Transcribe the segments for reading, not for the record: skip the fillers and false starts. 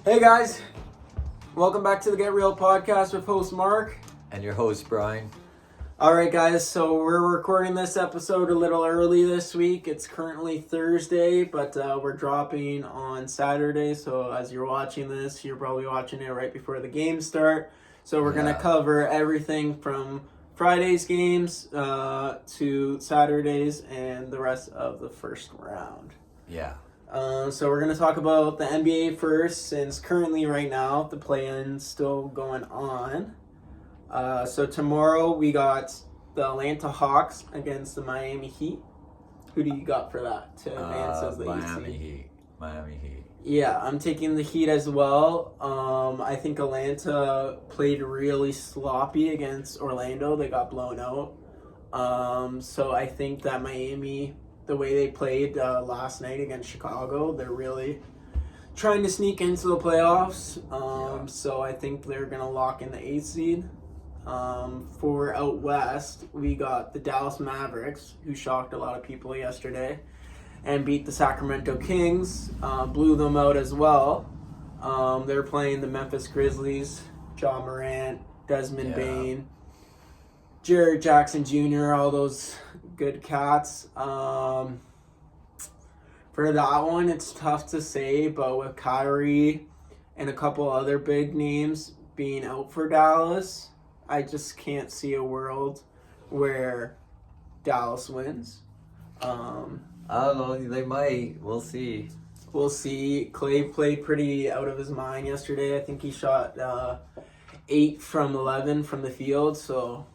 Hey guys, welcome back to the Get Real podcast with host Mark. And your host, Brian. Alright guys, so we're recording this episode a little early this week. It's currently Thursday, but we're dropping on Saturday. So as you're watching this, you're probably watching it right before the games start. So we're going to cover everything from Friday's games to Saturdays and the rest of the first round. Yeah. So we're going to talk about the NBA first, since currently right now the play-in's still going on. So tomorrow we got the Atlanta Hawks against the Miami Heat. Who do you got for that to advance as the Miami Heat. Miami Heat. Yeah, I'm taking the Heat as well. I think Atlanta played really sloppy against Orlando. They got blown out. So I think that Miami, the way they played last night against Chicago, they're really trying to sneak into the playoffs. So I think they're going to lock in the 8th seed. For out west, we got the Dallas Mavericks, who shocked a lot of people yesterday and beat the Sacramento Kings, blew them out as well. They're playing the Memphis Grizzlies, Ja Morant, Desmond Bane, Jared Jackson Jr., all those good cats. For that one, it's tough to say, but with Kyrie and a couple other big names being out for Dallas, I just can't see a world where Dallas wins. I don't know. They might. We'll see. We'll see. Clay played pretty out of his mind yesterday. I think he shot 8 from 11 from the field. So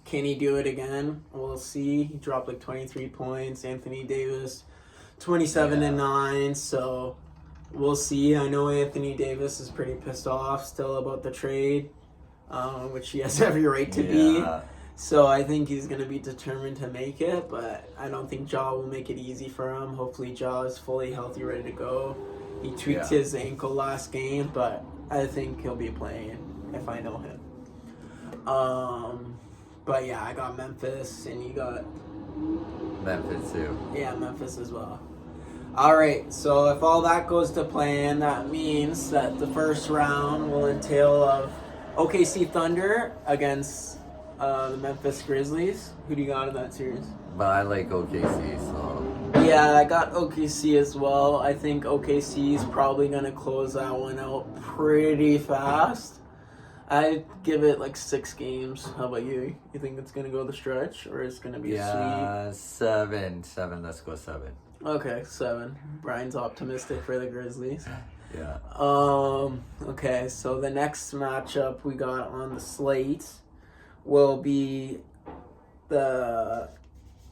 can he do it again? We'll see. He dropped like 23 points. Anthony Davis, 27 and 9. So we'll see. I know Anthony Davis is pretty pissed off still about the trade, which he has every right to be. So I think he's going to be determined to make it, but I don't think Ja will make it easy for him. Hopefully Ja is fully healthy, ready to go. He tweaked his ankle last game, but I think he'll be playing if I know him. But yeah, I got Memphis, and you got... Memphis too. Yeah, Memphis as well. All right, so if all that goes to plan, that means that the first round will entail of OKC Thunder against the Memphis Grizzlies. Who do you got in that series? But I like OKC, so... Yeah, I got OKC as well. I think OKC is probably going to close that one out pretty fast. I'd give it like 6 games. How about you? You think it's going to go the stretch, or it's going to be sweet? 7. Let's go 7. Okay, 7. Brian's optimistic for the Grizzlies. Yeah. Okay, so the next matchup we got on the slate will be the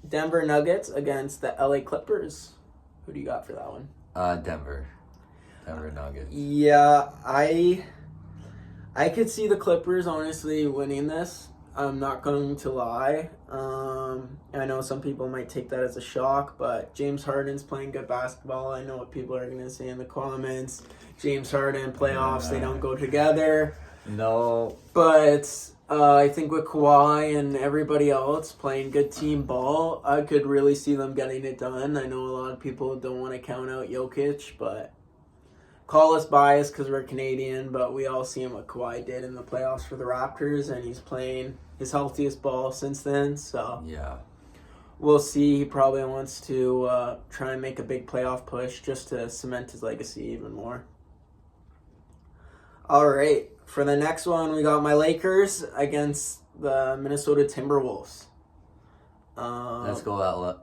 Denver Nuggets against the LA Clippers. Who do you got for that one? Denver Nuggets. Yeah, I could see the Clippers honestly winning this. I'm not going to lie. I know some people might take that as a shock, but James Harden's playing good basketball. I know what people are going to say in the comments. James Harden, playoffs, they don't go together. No. But I think with Kawhi and everybody else playing good team ball, I could really see them getting it done. I know a lot of people don't want to count out Jokic, but call us biased because we're Canadian, but we all seen what Kawhi did in the playoffs for the Raptors, and he's playing his healthiest ball since then. So yeah, we'll see. He probably wants to try and make a big playoff push just to cement his legacy even more. All right. For the next one, we got my Lakers against the Minnesota Timberwolves. let's go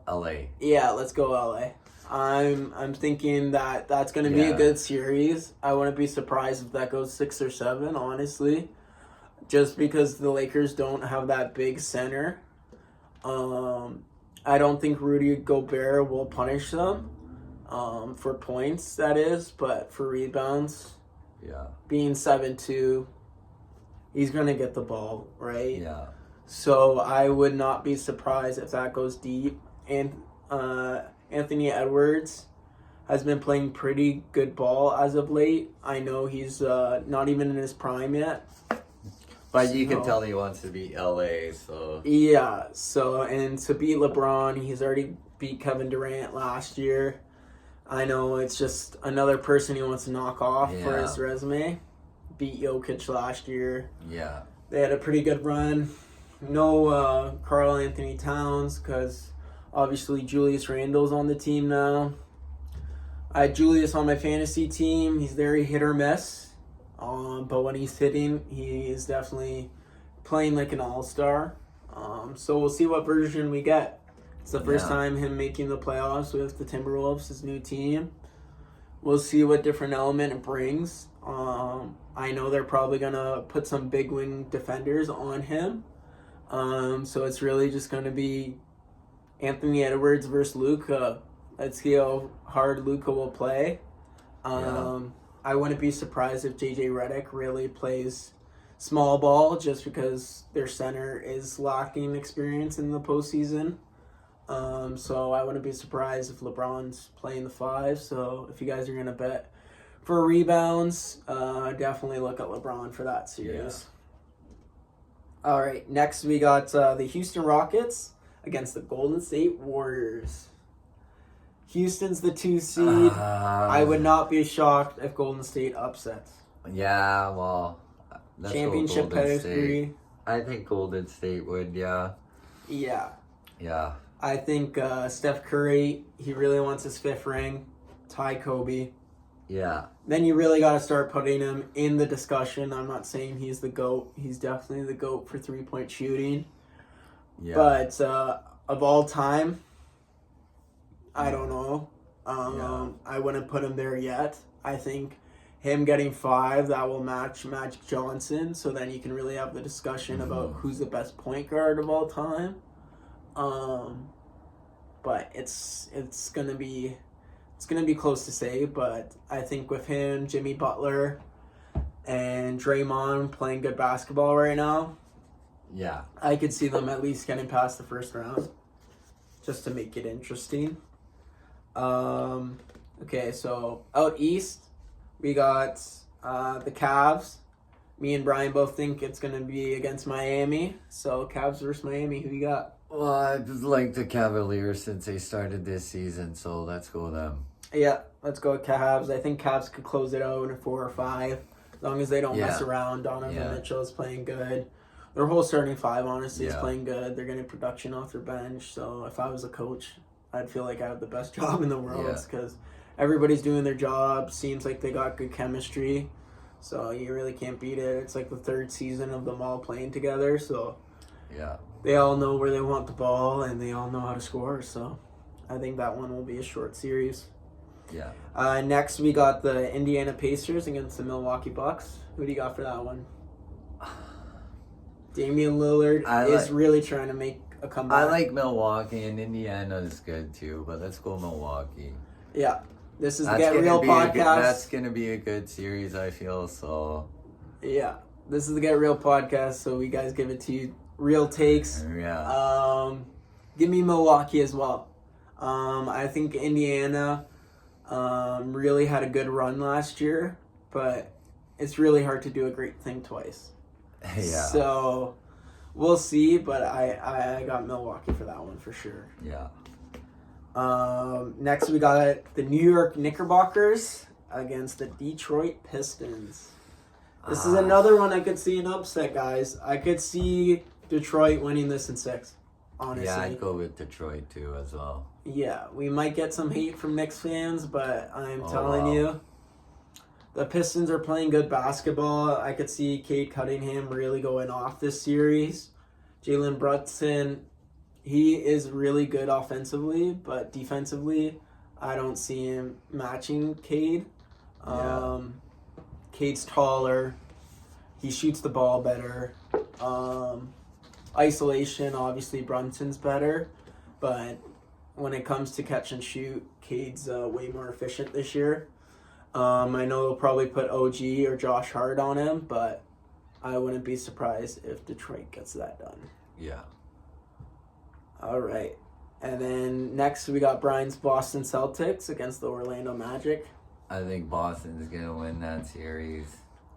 LA. Yeah, let's go LA. I'm thinking that that's going to be a good series. I wouldn't be surprised if that goes 6 or 7, honestly. Just because the Lakers don't have that big center. I don't think Rudy Gobert will punish them for points, that is, but for rebounds. Yeah. Being 7'2", he's going to get the ball, right? Yeah. So I would not be surprised if that goes deep. And Anthony Edwards has been playing pretty good ball as of late. I know he's not even in his prime yet. But you can tell he wants to beat LA, so... Yeah, so, and to beat LeBron, he's already beat Kevin Durant last year. I know it's just another person he wants to knock off for Yeah. his resume. Beat Jokic last year. Yeah. They had a pretty good run. No Karl Anthony Towns because obviously Julius Randle's on the team now. I had Julius on my fantasy team. He's very hit or miss. But when he's hitting, he is definitely playing like an all-star. So we'll see what version we get. It's the first Yeah. time him making the playoffs with the Timberwolves, his new team. We'll see what different element it brings. I know they're probably going to put some big wing defenders on him. So it's really just going to be Anthony Edwards versus Luka. Let's see how hard Luka will play. I wouldn't be surprised if JJ Redick really plays small ball just because their center is lacking experience in the postseason. So I wouldn't be surprised if LeBron's playing the 5. So if you guys are going to bet for rebounds, definitely look at LeBron for that series. All right, next we got the Houston Rockets against the Golden State Warriors. Houston's the 2 seed. I would not be shocked if Golden State upsets. Yeah, well, let's go Championship Golden State. pedigree. I think Golden State would, yeah. Yeah. Yeah. I think Steph Curry, he really wants his 5th ring. Tie Kobe. Yeah. Then you really got to start putting him in the discussion. I'm not saying he's the GOAT. He's definitely the GOAT for 3-point shooting. Yeah. But of all time, I don't know. I wouldn't put him there yet. I think him getting 5, that will match Magic Johnson. So then you can really have the discussion about who's the best point guard of all time. But it's gonna be close to say. But I think with him, Jimmy Butler, and Draymond playing good basketball right now, Yeah. I could see them at least getting past the first round, just to make it interesting. Okay, so out east, we got the Cavs. Me and Brian both think it's going to be against Miami. So Cavs versus Miami, who you got? Well, I just like the Cavaliers since they started this season, so let's go them. Yeah, let's go with Cavs. I think Cavs could close it out in a 4 or 5. As long as they don't mess around. Donovan Mitchell is playing good. Their whole starting 5, honestly, is playing good. They're getting production off their bench. So if I was a coach, I'd feel like I have the best job in the world because everybody's doing their job. Seems like they got good chemistry. So you really can't beat it. It's like the 3rd season of them all playing together. So they all know where they want the ball and they all know how to score. So I think that one will be a short series. Yeah. Next, we got the Indiana Pacers against the Milwaukee Bucks. Who do you got for that one? Damian Lillard is really trying to make a comeback. I like Milwaukee, and Indiana is good too, but let's go Milwaukee. Yeah. This is the Get Real podcast. That's going to be a good series, I feel, so. Yeah. This is the Get Real podcast, so we guys give it to you. Real takes. Yeah. Give me Milwaukee as well. I think Indiana really had a good run last year, but it's really hard to do a great thing twice. Yeah. So we'll see, but I got Milwaukee for that one for sure. Yeah. Next we got the New York Knickerbockers against the Detroit Pistons. This is another one I could see an upset, guys. I could see Detroit winning this in 6, honestly. Yeah, I'd go with Detroit too as well. Yeah, we might get some hate from Knicks fans, but I'm telling you, the Pistons are playing good basketball. I could see Cade Cunningham really going off this series. Jalen Brunson, he is really good offensively, but defensively, I don't see him matching Cade. Cade's taller. He shoots the ball better. Isolation, obviously, Brunson's better. But when it comes to catch and shoot, Cade's way more efficient this year. I know they'll probably put OG or Josh Hart on him, but I wouldn't be surprised if Detroit gets that done. Yeah. All right. And then next we got Brian's Boston Celtics against the Orlando Magic. I think Boston's going to win that series.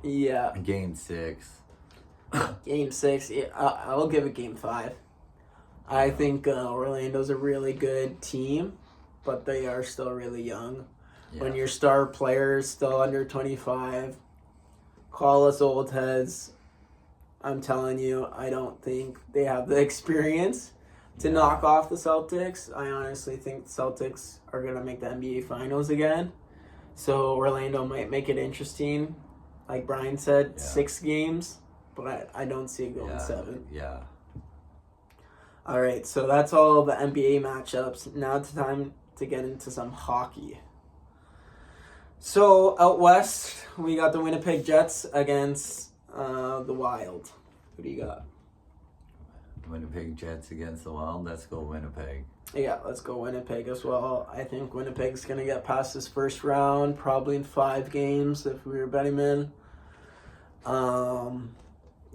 Yeah. Game 6. Game 6. Yeah, I'll give it Game 5. I think Orlando's a really good team, but they are still really young. Yeah. When your star player is still under 25, call us old heads. I'm telling you, I don't think they have the experience to knock off the Celtics. I honestly think the Celtics are going to make the NBA Finals again. So Orlando might make it interesting. Like Brian said, 6 games, but I don't see it going 7. Yeah. All right, so that's all the NBA matchups. Now it's time to get into some hockey. So out west, we got the Winnipeg Jets against the Wild. Who do you got? Winnipeg Jets against the Wild. Let's go Winnipeg. Yeah, let's go Winnipeg as well. I think Winnipeg's going to get past this first round, probably in 5 games if we were betting men.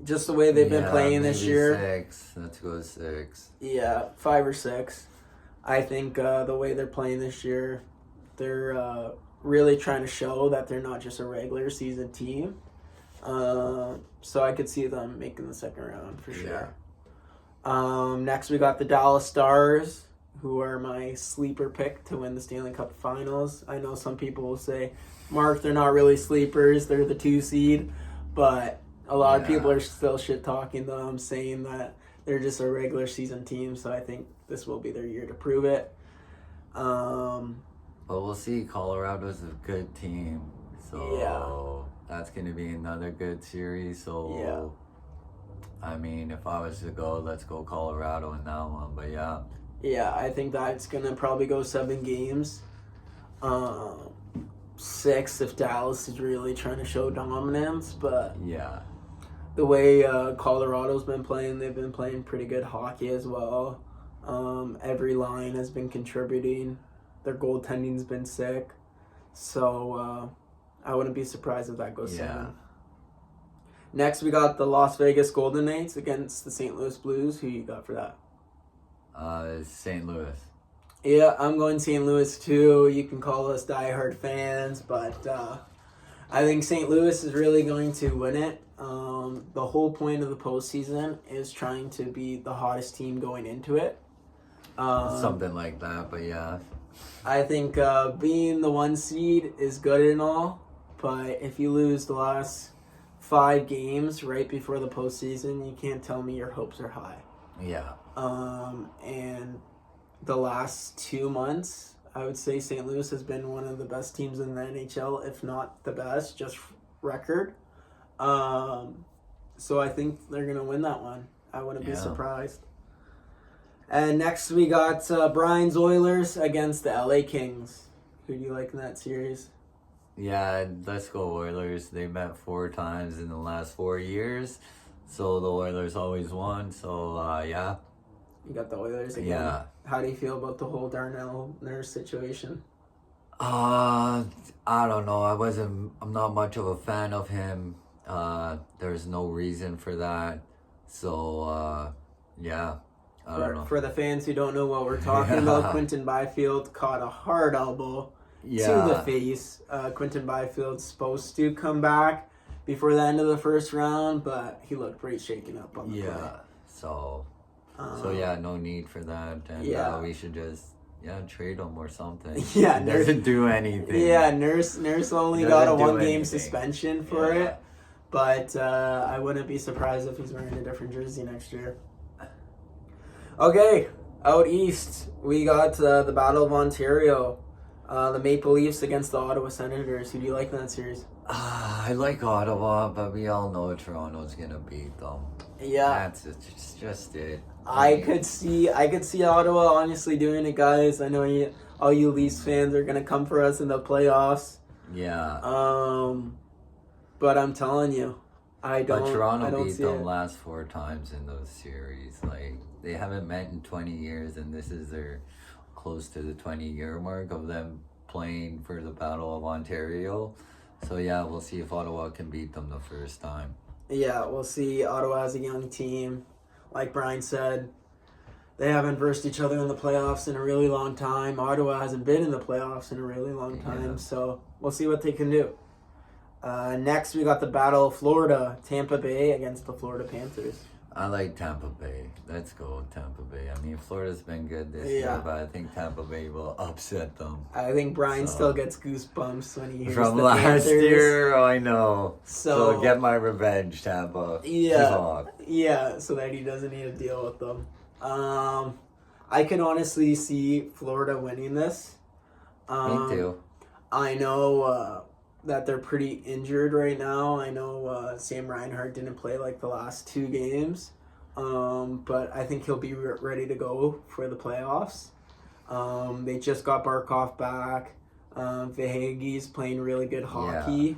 Just the way they've been playing this year. 6. Let's go 6. Yeah, 5 or 6. I think the way they're playing this year, they're really trying to show that they're not just a regular season team. So I could see them making the second round for sure. Next, we got the Dallas Stars, who are my sleeper pick to win the Stanley Cup Finals. I know some people will say, Mark, they're not really sleepers. They're the 2 seed. But a lot of people are still shit-talking them, saying that they're just a regular season team. So I think this will be their year to prove it. But we'll see. Colorado's a good team. So that's going to be another good series. So, I mean, if I was to go, let's go Colorado in that one. But yeah, I think that's going to probably go 7 games. 6 if Dallas is really trying to show dominance. But the way Colorado's been playing, they've been playing pretty good hockey as well. Every line has been contributing. Their goaltending's been sick. So I wouldn't be surprised if that goes 7. Next, we got the Las Vegas Golden Knights against the St. Louis Blues. Who you got for that? St. Louis. Yeah, I'm going St. Louis too. You can call us diehard fans, but I think St. Louis is really going to win it. The whole point of the postseason is trying to be the hottest team going into it. Something like that, but I think being the 1 seed is good and all, but if you lose the last 5 games right before the postseason, you can't tell me your hopes are high. And the last 2 months, I would say St. Louis has been one of the best teams in the NHL, if not the best, just record. So I think they're going to win that one. I wouldn't be surprised. And next we got Brian's Oilers against the LA Kings. Who do you like in that series? Yeah, let's go Oilers. They met 4 times in the last 4 years. So the Oilers always won. So, You got the Oilers again. Yeah. How do you feel about the whole Darnell Nurse situation? I don't know. I'm not much of a fan of him. There's no reason for that. So, I don't know. For the fans who don't know what we're talking about, Quinton Byfield caught a hard elbow to the face. Quinton Byfield's supposed to come back before the end of the first round, but he looked pretty shaken up on the play. So no need for that. And we should just trade him or something. It doesn't do anything. Yeah, Nurse only got a 1-game suspension for it, but I wouldn't be surprised if he's wearing a different jersey next year. Okay, out east, we got the Battle of Ontario. The Maple Leafs against the Ottawa Senators. Who do you like in that series? I like Ottawa, but we all know Toronto's gonna beat them. Yeah, that's just it. I could see Ottawa honestly doing it, guys. I know all you Leafs fans are gonna come for us in the playoffs. But I'm telling you, But Toronto beat them last 4 times in those series. Like, they haven't met in 20 years, and this is their close to the 20-year mark of them playing for the Battle of Ontario. So we'll see if Ottawa can beat them the first time. Yeah, we'll see. Ottawa has a young team. Like Brian said, they haven't versed each other in the playoffs in a really long time. Ottawa hasn't been in the playoffs in a really long time. So we'll see what they can do. Next, we got the Battle of Florida, Tampa Bay against the Florida Panthers. I like Tampa Bay. Let's go Tampa Bay. I mean, Florida's been good this year, but I think Tampa Bay will upset them. I think Brian still gets goosebumps when he hears from the last Panthers. year. I know. So get my revenge, Tampa. Yeah, so that he doesn't need to deal with them. I can honestly see Florida winning this. Me too. I know that they're pretty injured right now. I know Sam Reinhart didn't play like the last 2 games, but I think he'll be ready to go for the playoffs. They just got Barkov back. Verhaeghe's playing really good hockey.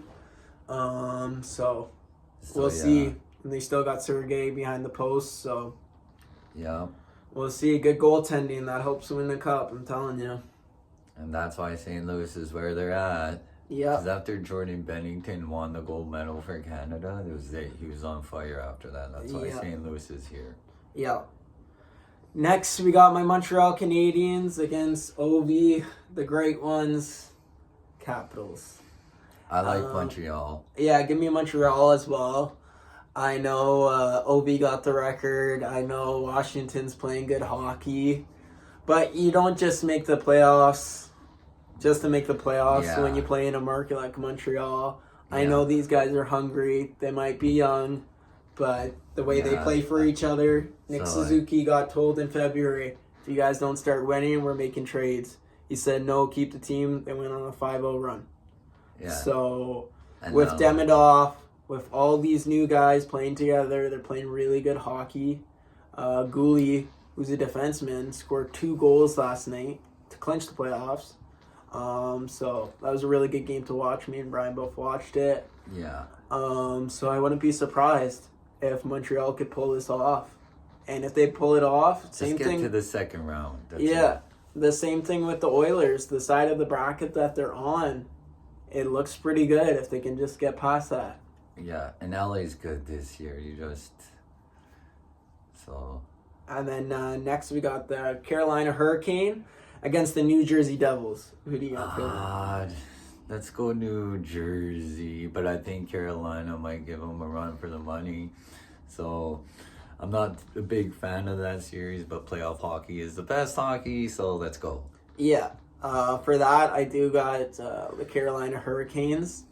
So we'll see. And they still got Sergei behind the post, so we'll see. Good goaltending that helps win the cup. I'm telling you. And that's why St. Louis is where they're at. Yeah. Because after Jordan Bennington won the gold medal for Canada, he was on fire after that. That's why St. Louis is here. Yeah. Next, we got my Montreal Canadiens against OV, the Great Ones, Capitals. I like Montreal. Yeah, give me Montreal as well. I know OV got the record. I know Washington's playing good hockey. But you don't just make the playoffs just to make the playoffs when you play in a market like Montreal. I know these guys are hungry. They might be young, but the way they play for each other. Nick Suzuki got told in February, if you guys don't start winning, we're making trades. He said, no, keep the team. They went on a 5-0 run. Yeah. So with Demidov, with all these new guys playing together, they're playing really good hockey. Goulet, who's a defenseman, scored 2 goals last night to clinch the playoffs. So that was a really good game to watch. Me and Brian both watched it. Yeah. So I wouldn't be surprised if Montreal could pull this off. And if they pull it off, same thing. Just get to the second round. That's the same thing with the Oilers. The side of the bracket that they're on, it looks pretty good if they can just get past that. Yeah, and LA's good this year. And then next we got the Carolina Hurricane against the New Jersey Devils. Who do you got? Let's go New Jersey, but I think Carolina might give them a run for the money. So I'm not a big fan of that series, but playoff hockey is the best hockey, so let's go. Yeah, for that I do got the Carolina Hurricanes.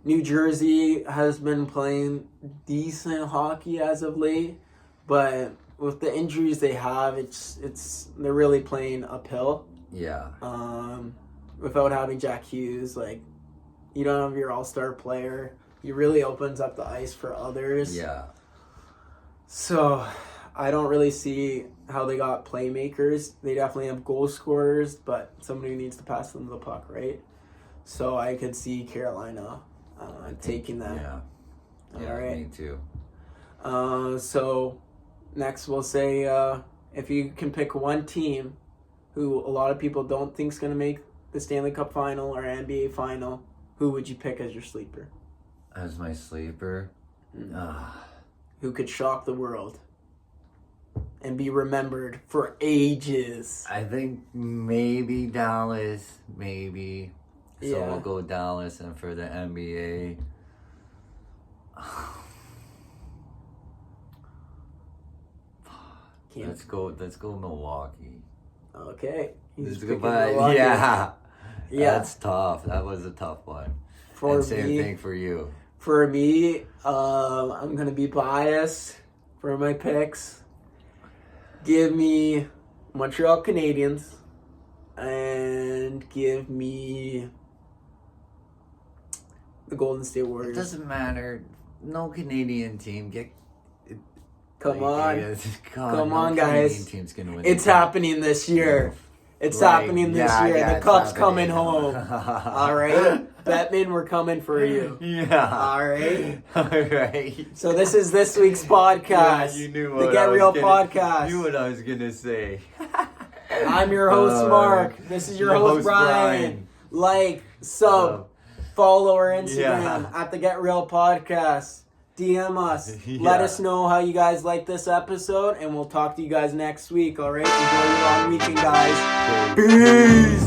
New Jersey has been playing decent hockey as of late, but with the injuries they have, they're really playing uphill. Yeah. Without having Jack Hughes, you don't have your all-star player. He really opens up the ice for others. Yeah. So I don't really see how they got playmakers. They definitely have goal scorers, but somebody needs to pass them the puck, right? So I could see Carolina taking that. Yeah. All right. Me too. So next we'll say if you can pick one team who a lot of people don't think is going to make the Stanley Cup final or NBA final, who would you pick as your sleeper? As my sleeper? Who could shock the world and be remembered for ages? I think maybe Dallas, maybe. So we'll go Dallas, and for the NBA, let's go Milwaukee. Okay. Goodbye. Yeah. That's tough. That was a tough one. Same thing for you. For me, I'm going to be biased for my picks. Give me Montreal Canadiens and give me the Golden State Warriors. It doesn't matter. No Canadian team. Come on, no guys. Team's gonna win it's happening this year. It's happening this year. The cup's coming home. All right? Batman, we're coming for you. Yeah. All right? All right. So this is this week's podcast. Yeah, you knew what the Get Real Podcast. You knew what I was going to say. I'm your host, Mark. This is your host, Brian. Like, sub, follow our Instagram at the Get Real Podcast. DM us. Let us know how you guys like this episode, and we'll talk to you guys next week, all right? Enjoy your long weekend, guys. Peace.